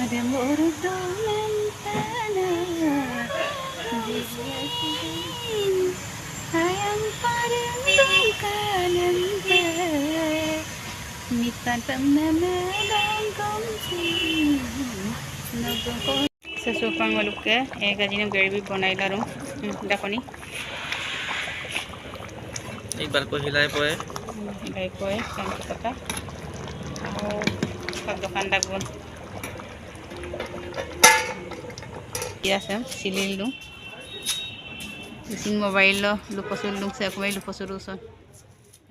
ഒരു തോന്നൽ Thana sayang parang kananta mitan pamnamadang komsin nagko sa supang waluk ke gaji ng gravy banai laru dakoni एक बार को हिलाए पोए kan kita au pag dokan dagon ya sam silil dum Sing mobile lo lupasul lung sa kumay lupasuruson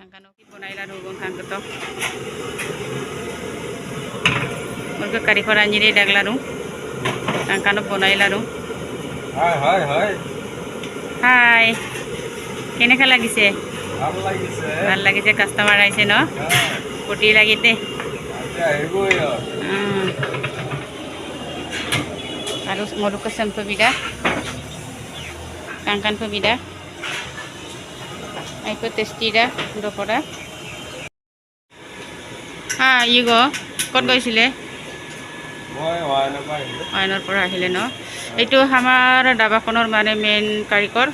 ang kano bunay la rubong kang to murga kari paranji re dagla ru ang kano bunay la ru hi kene ka lagise ভাল লাগিছে customer আইছে ন কোটি লাগিতে আৰু মৰুকা সম্প বিদা কাংকান পবিদা আইকো টেস্টিৰা দপৰা হা ego কত গৈছিলে মই আইনৰ পৰা আহিলে ন এইটো আমাৰ দাবাখনৰ মানে মেইন কাৰিকৰ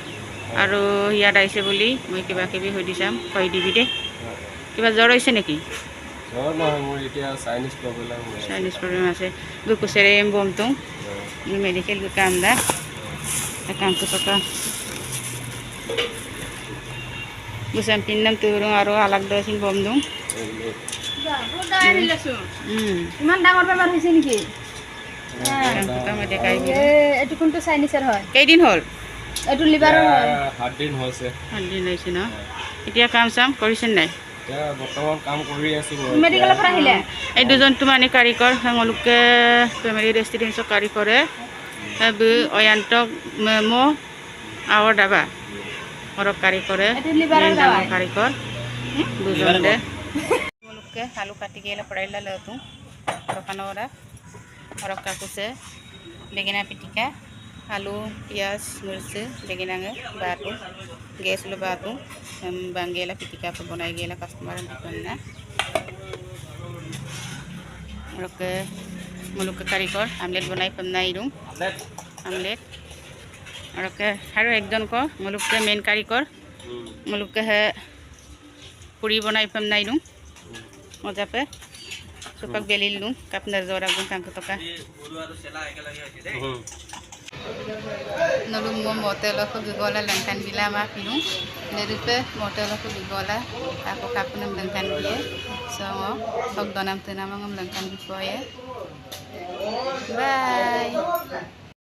আৰু ইয়াত আইছে বুলি মই কিবা কিবি হৈ দিছাম কৈ দিবি দে কিবা জ্বৰ হৈছে নেকি জ্বৰ নহয় মোৰ এতিয়া চাইনিজ প্ৰব্লেম আছে বুকুছেৰে বমটো মেডিকেল কাম দা কাম তো টকা busam pinam turung aro alag dosin bom dum ইমান ডাঙৰ বেমাৰ হৈছে নেকি আমি দেখাই এটো কোনটো চাইনিছৰ হয় কেইদিন হল এটো লিভাৰৰ হয় 7 দিন হৈছে 7 দিন হৈছে ন এতিয়া কাম চাম কৰিছেন নাই এতিয়া বৰ্তমান কাম কৰি আছো মেডিকেলৰ পৰা আহিলে এই দুজন তোমানি কাৰিকৰ সংলুকে ফেমিলি ৰেষ্টিডেন্সৰ কাৰিকৰে বি অয়ন্তক মেমো আওৰ দাবা অৰক কাৰিকৰে মেইন ডাঙৰ কাৰিকৰ দুজন দে সংলুকে আলু কাটি গেলা পড়াইলা লতু দোকানরা অরক কাকুছে বেগেনা পিটিকা আলু পিয়াজ মির্চ বেগেনাঙে বাতু গ্যাস লো বাতু বাঙ্গেলা পিটিকা বনাই গেলা কাস্টমার না অরক মুলুক কারিকর আমলেট বনাই পমনাই রুম আমলেট অরক আর একজন কো মুলুক মেন কারিকর মুলুক হে পুরি বনাই পমনাই রুম মজা pay supak belil lu kap nazora gun kang toka nulung mo motel ko gigola langkan bila ma pinu neripe motel ko gigola ako kapunam langkan biye so pag donam tunamang langkan bipoye bye